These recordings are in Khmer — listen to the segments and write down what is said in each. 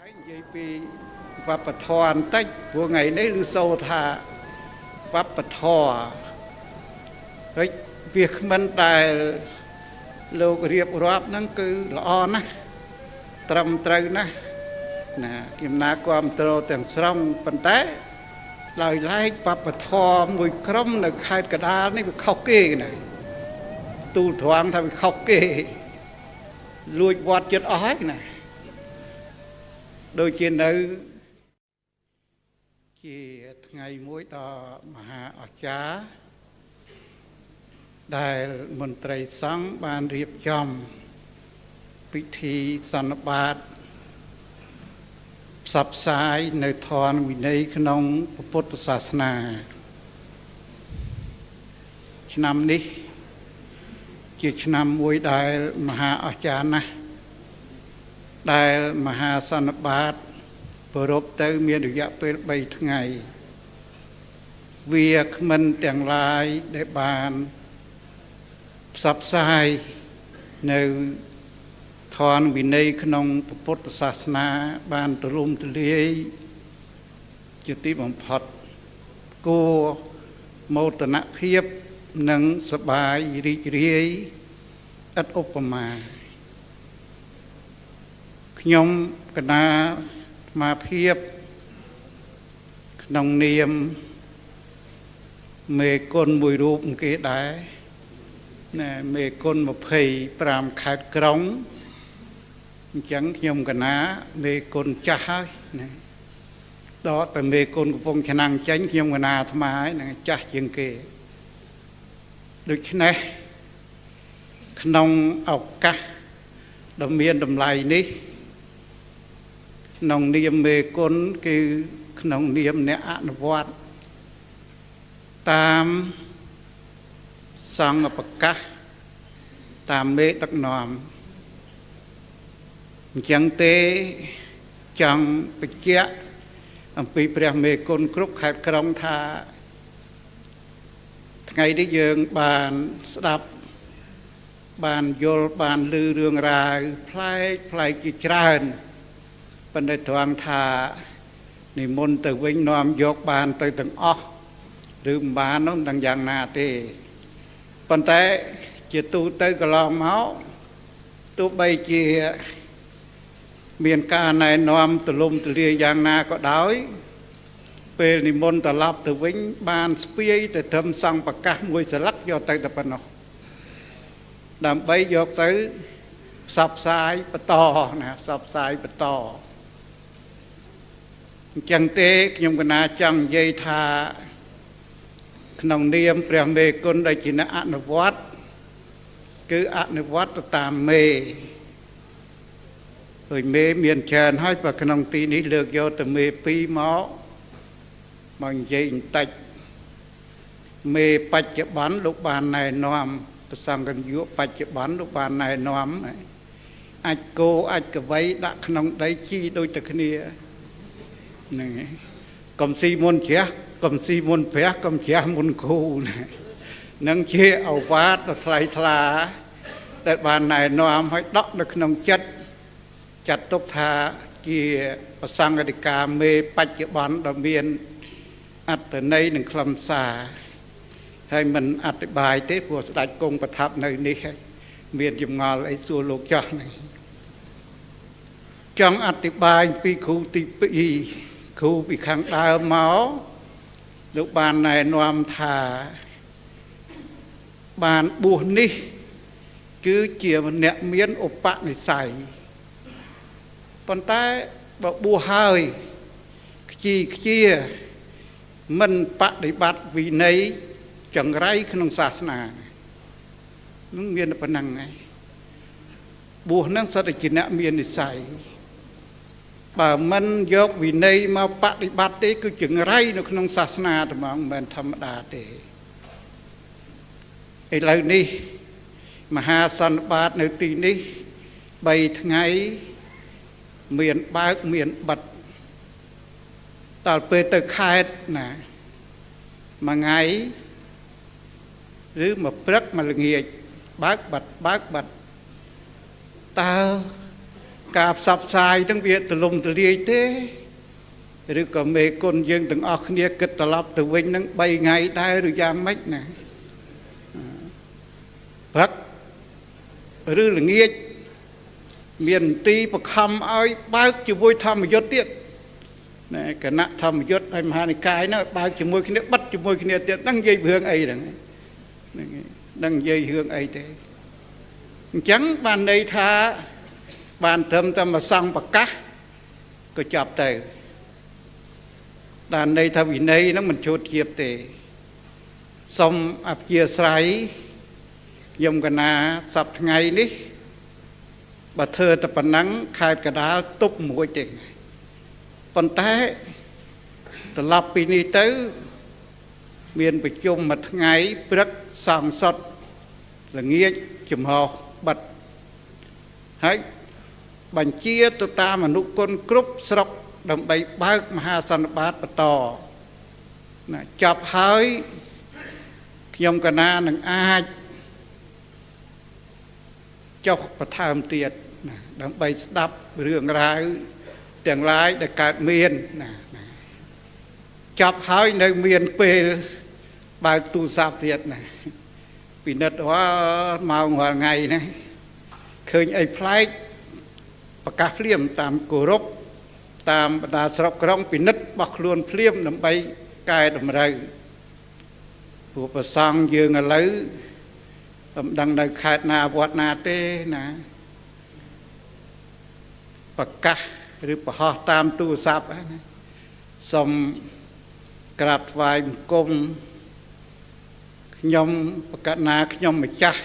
និយាយពីវប្បធម៌បន្តិចព្រោះថ្ងៃនេះឮសូរថាវប្បធម៌ហើយវាគ្មិនដែលលោករៀបរាប់ហ្នឹងគឺល្អណាស់ត្រឹមត្រូវណាស់ណាខ្ញុំណាគ្រប់គ្រងទាំងស្រុងប៉ុន្តែឡើយឡែកវប្បធម៌មួយក្រុមនៅខេត្តកណ្ដាលនេះវាខុសគេណាទូលត្រង់ថាវាខុសគេលួចវត្តចិត្តអស់ហើយណាដូចជានៅជាថ្ងៃមួយដ៏មហាអស្ចារ្យដែលមន្ត្រីសង្ឃបានរៀបចំពិធីសន្និបាតផ្សព្វផ្សាយនៅធម៌វិន័យក្នុងពុទ្ធសាសនាឆ្នាំនេះជាឆ្នាំមួយដែលមហាអស្ចារ្យណាស់ដែលមហាសន្និបាតប្រពទៅមានរយៈពេល3ថ្ងៃវាគ្មិនទាំងឡាយដែលបានផ្សព្វផ្សាយនៅធម៌វិន័យក្នុងពុទ្ធសាសនាបានទូលំទូលាយជាទីបំផុតគួរមោទនភាពនិងសប្បាយរីករាយឥតឧបមាខ្ញុំកណាអាភាពក្នុងនាមមេគុណមួយរូបគេដែរណាមេគុណ25ខេត្តក្រុងអញ្ចឹងខ្ញុំកណាមេគុណចាស់ហើយណាដកតែមេគុណកំពុងឆ្នាំងចេញខ្ញុំកណាអាត្មាហើយនឹងចាស់ជាងគេដូច្នេះក្នុងឱកាសដ៏មានតម្លៃនេះក្នុងនាមមេគុណគឺក្នុងនាមអ្នកអនុវត្តតាមសង្ឃប្រកាសតាមមេដឹកនាំអញ្ចឹងទេចង់បញ្ជាក់អំពីព្រះមេគុណគ្រប់ខេត្តក្រុងថាថ្ងៃនេះយើងបានស្ដាប់បានយល់បានឮរឿងរ៉ាវប្លែកជាច្រើនប៉ុន្តែត្រង់ថានិមន្តទៅវិញនាំយកបានទៅទាំងអស់ឬមិនបាននោះមិនដឹងយ៉ាងណាទេប៉ុន្តែជាទូទៅកន្លងមកទោះបីជាមានការណែនាំទលំទលាយ៉ាងណាក៏ដោយពេលនិមន្តត្រឡប់ទៅវិញបានស្ពាយទៅត្រឹមសង្ឃប្រកាសមួយស្លឹកយកទៅតែប៉ុណ្ណោះដើម្បីយកទៅផ្សព្វផ្សាយបន្តណាផ្សព្វផ្សាយបន្តអញ្ចឹងទេខ្ញុំកណាចង់និយាយថាក្នុងនាមព្រះមេគុណដែលជាអ្នកអនុវត្តគឺអនុវត្តទៅតាមមេហើយមេមានច្រើនហើយបើក្នុងទីនេះលើកយកតែមេ2មកនិយាយបន្តិចមេបច្ចុប្បន្នលោកបានណែនាំប្រសង្ឃយុបច្ចុប្បន្នលោកបានណែនាំអាចគោអាចកវីដាក់ក្នុងដីជីដូចតែគ្នាហ្នឹងហើយកុំស៊ីមុនជ្រះកុំស៊ីមុនព្រះកុំជ្រះមុនគ្រូនឹងជាឱវាទដ៏ថ្លៃថ្លាដែលបានណែនាំឲ្យដកនៅក្នុងចិត្តចាត់ទុកថាជាប្រសង្ឃអធិការមេបច្ចុប្បន្នដ៏មានអត្តន័យនិងខ្លឹមសារហើយមិនអธิบายទេព្រោះស្ដេចគង់ប្រថាប់នៅនេះមានចម្ងល់អីសួរលោកចាស់នេះចង់អธิบายពីគ្រូទី2គ្រូពីខាងដើមមកលោកបានណែនាំថាបានបួសនេះគឺជាអ្នកមានឧបនិស្ស័យប៉ុន្តែបើបួសហើយខ្ជាមិនបដិបត្តិវិន័យចង្រៃក្នុងសាសនានឹងមានប៉ុណ្ណឹងឯងបួសនឹងសិតតែជាអ្នកមាននិស្ស័យបើមិនយកវិន័យមកបដិបត្តិទេគឺចង្រៃនៅក្នុងសាសនាតែហ្មងមិនមែនធម្មតាទេឥឡូវនេះមហាសន្និបាតនៅទីនេះ3ថ្ងៃមានបើកមានបិទដល់ពេលទៅខេត្តណាមួយថ្ងៃឬមួយព្រឹកមួយល្ងាចបើកបិទតើ ការផ្សព្វផ្សាយទាំងវាទលំទលាយទេឬក៏មេគុណយើងទាំងអស់គ្នាគិតត្រឡប់ទៅវិញនឹង3ថ្ងៃដែរឬយ៉ាងម៉េចណាព្រឹកឬល្ងាចមានទីបខំឲ្យបើកជាមួយធម្មយុត្តទៀតណាគណៈធម្មយុត្តហើយមហានិកាយនោះបើកជាមួយគ្នាបិទជាមួយគ្នាទៀតហ្នឹងនិយាយរឿងអីហ្នឹងនឹងនិយាយរឿងអីទេអញ្ចឹងបានន័យថាបានត្រឹមតែមកសង្ឃប្រកាសក៏ចប់ទៅបានន័យថាវិន័យហ្នឹងមិនឈួតធៀបទេសូមអព្យាស្រ័យខ្ញុំកណាសប្តាហ៍ថ្ងៃនេះបើធ្វើតែប៉ុណ្ណឹងខេត្តកណ្ដាលទប់មួយទេប៉ុន្តែត្រឡប់ពីនេះទៅមានប្រជុំមួយថ្ងៃព្រឹកសង្ឃសុទ្ធល្ងាចចំហបិទហើយបញ្ជាទៅតាមអនុគុណគ្រប់ស្រុកដើម្បីបើកមហាសន្និបាតបន្តណាចប់ហើយខ្ញុំកណានឹងអាចចុះបន្ថែមទៀតណាដើម្បីស្ដាប់រឿងរ៉ាវទាំងឡាយដែលកើតមានណាចប់ហើយនៅមានពេលបើកទូរស័ព្ទទៀតណាពិនិត្យម៉ោងរាល់ថ្ងៃណាឃើញអីប្លែកប្រកាសភ្លាមតាមគោរពតាមបណ្ដាស្រុកក្រុងពិនិត្យបោះខ្លួនភ្លាមដើម្បីកែតម្រូវព្រោះប្រសង់យើងឥឡូវមិនដឹងនៅខេត្តណាវត្តណាទេណាប្រកាសឬប្រហោះតាមទូរស័ព្ទណាសូមក្រាបថ្វាយបង្គំខ្ញុំប្រកាសណាខ្ញុំម្ចាស់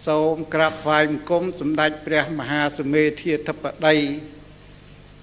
សូមក្រាបថ្វាយបង្គំសម្ដេចព្រះមហាសមេធាធិបតី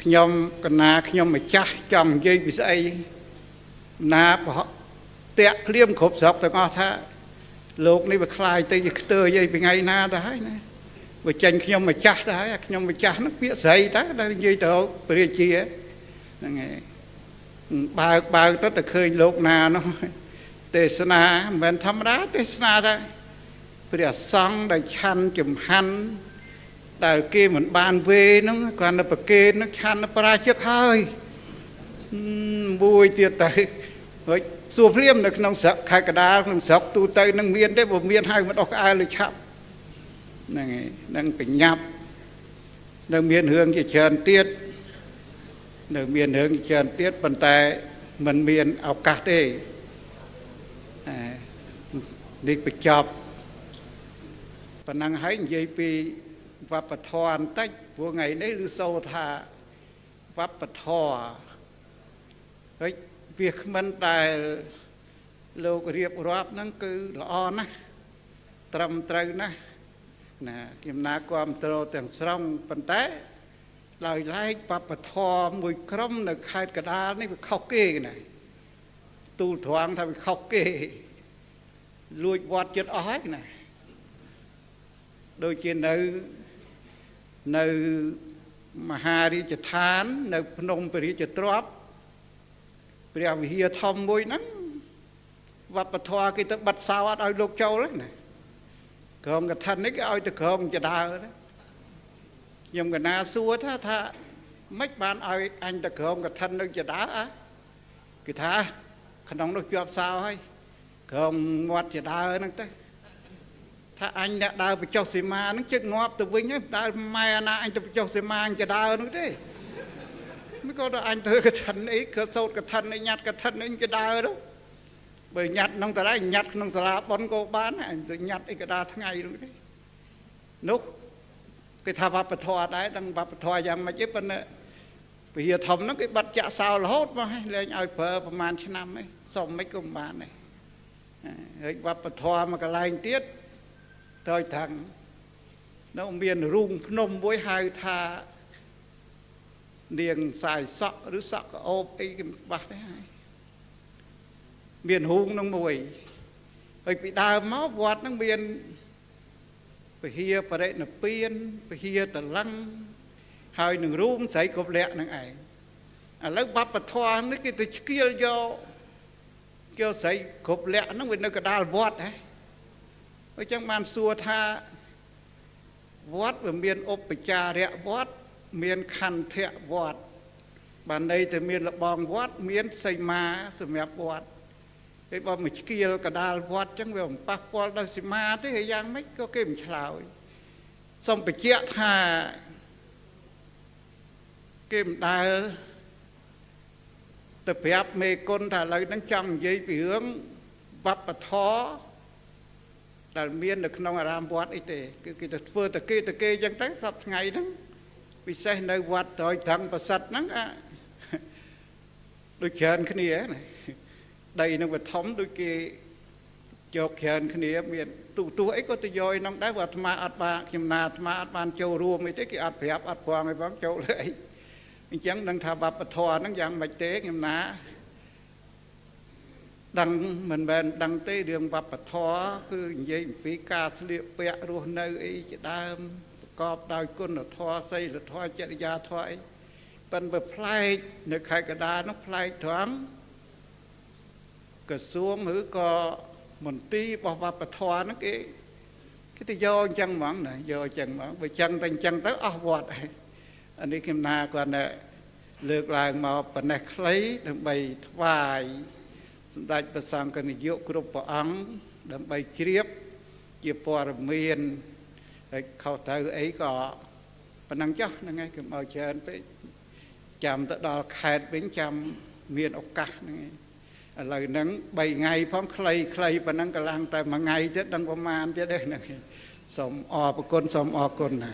ខ្ញុំកណាខ្ញុំម្ចាស់ចង់និយាយពីស្អីណាតាក់ភ្លាមគ្រប់ស្រុកទាំងអស់ថាលោកនេះវាคลายទៅជាខ្ទើយអីពីថ្ងៃណាទៅហើយណាវាចេញខ្ញុំម្ចាស់ទៅហើយខ្ញុំម្ចាស់ហ្នឹងពាក្យស្រីតើដែលនិយាយទៅព្រះរាជាហ្នឹងហើយបើកទៅឃើញលោកណានោះទេសនាមិនមែនធម្មតាទេសនាតែព្រះសង្ឃដែលឆាន់ចំហាន់ដែលគេមិនបានវេហ្នឹងគាត់នៅប្រគេនហ្នឹងឆាន់ប្រាជិកហើយមួយទៀតទៅហើយសួរភ្លាមនៅក្នុងស្រុកខេត្តកណ្ដាលក្នុងស្រុកទូទៅនឹងមានទេបើមានហើយមិនអស់ក្អែលឬឆាប់ហ្នឹងហើយនឹងបញ្ញាប់នៅមានរឿងជាច្រើនទៀតនៅមានរឿងជាច្រើនទៀតប៉ុន្តែมันមានឱកាសទេនេះបញ្ចប់ប៉ុណ្ណឹងហើយនិយាយពីវប្បធម៌បន្តិចព្រោះថ្ងៃនេះឬសូថាវប្បធម៌ហើយវាគ្មិនដែលលោករៀបរាប់ហ្នឹងគឺល្អណាស់ត្រឹមត្រូវណាស់ណាខ្ញុំណាគាំទ្រទាំងស្រុងប៉ុន្តែឡើយឡែកវប្បធម៌មួយក្រុមនៅខេត្តកណ្ដាលនេះវាខុសគេណាទូលត្រង់ថាវាខុសគេលួចវត្តចិត្តអស់ហើយណាដូចជានៅមហារាជដ្ឋាននៅភ្នំព្រះរាជទ្រព្យព្រះវិហារធំមួយហ្នឹងវប្បធម៌គេទៅបិទសោអត់ឲ្យលោកចូលទេណាក្រុមកឋិននេះគេឲ្យទៅក្រុមចដើខ្ញុំកណាសួរថាមិនបានឲ្យអញទៅក្រុមកឋិននៅចដើគេថាក្នុងនោះជាប់សោហើយក្រុមមាត់ចដើហ្នឹងទៅថាអញអ្នកដើរបញ្ចុះសីមាហ្នឹងជឹកងាប់ទៅវិញហើយដើរម៉ែណាអញទៅបញ្ចុះសីមាអញចដើនោះទេមិនក៏ដល់អញធ្វើកឋិនអីក៏សោតកឋិនអីញ៉ាត់កឋិនអីចដើនោះបើញ៉ាត់ក្នុងតារាញ៉ាត់ក្នុងសាលាប៉ុនក៏បានអញទៅញ៉ាត់អីកដាថ្ងៃនោះទេនោះគេថាវប្បធម៌ដែរដឹងវប្បធម៌យ៉ាងម៉េចទេប៉ុន្តែវិហារធំហ្នឹងគេបាត់ចាក់សោរហូតមកហើយលែងឲ្យប្រើប្រហែលឆ្នាំឯងសុំមិនក៏មិនបានដែរហើយវប្បធម៌មកកន្លែងទៀតត្រូវថានៅមានរូងភ្នំមួយហៅថានាងសាយសក់ឬសក់ក្អូបអីគេបាស់ទេហើយមានរូងនឹងមួយហើយពីដើមមកវត្តនឹងមានពហិយបរិណិព្វានពហិយតលឹងហើយនឹងរូងស្រីគ្រប់លក្ខនឹងឯងឥឡូវវប្បធម៌នេះគេទៅឆ្កៀលយកស្រីគ្រប់លក្ខហ្នឹងវានៅកណ្ដាលវត្តហ៎អញ្ចឹងបានសួរថាវត្តវាមានឧបចារៈវត្ត miền khăn thẹ vọt bản đây thì miền là bong vọt miền xây má sầm mẹp vọt cái bom mình kia cả đào vọt chẳng về ông bác vọt là xây má thế hệ giang mấy có cái mình chào xong phải chia hà cái mình đào tập phép mê côn thả lời đang trong dây bị hướng bắp và thó là miền được nông làm vọt ấy thế cái thật vừa thật kê chẳng tới sắp ngày đó vì sao nơi vọt rồi thằng và sạch nắng à đôi chân cái này này đây nó phải thống đôi kia cho chân cái này miền tụ ấy có tự do nó đã vào tham ạt ba kim na tham ạt ban châu rùa mới thấy cái ạt phép ạt quang cái bóng châu lại mình chẳng đang thà bắp thò nó dạng bạch tế kim na đăng mình bên đăng tế đường bắp thò cứ vậy phí ca sliệp bẹ rồi nơi ấy chỉ đam cọp đào côn là thò xây là thò chạy ra thò ấy bên bờ plei nơi khai cái đá nó plei thoáng cái xuống hử có một tí bỏ vào bờ thò nó cái thì do chân mỏng này do chân mỏng vì chân thành chân tới vọt anh ấy kim na còn này lược lại mà bên này lấy đừng bày vài đại bờ sang cái nhiều group bảo ắng đừng bày chiếp chia bò miền khâu tới ấy có bên năng chắc là ngay cái màu chân phải chạm tới đó khai bên chạm miền ốc cát này lời nắng 7 ngày phong clay và nắng cả lang tại mà ngày chết đang có man chết đây này sớm o của con sớm o con này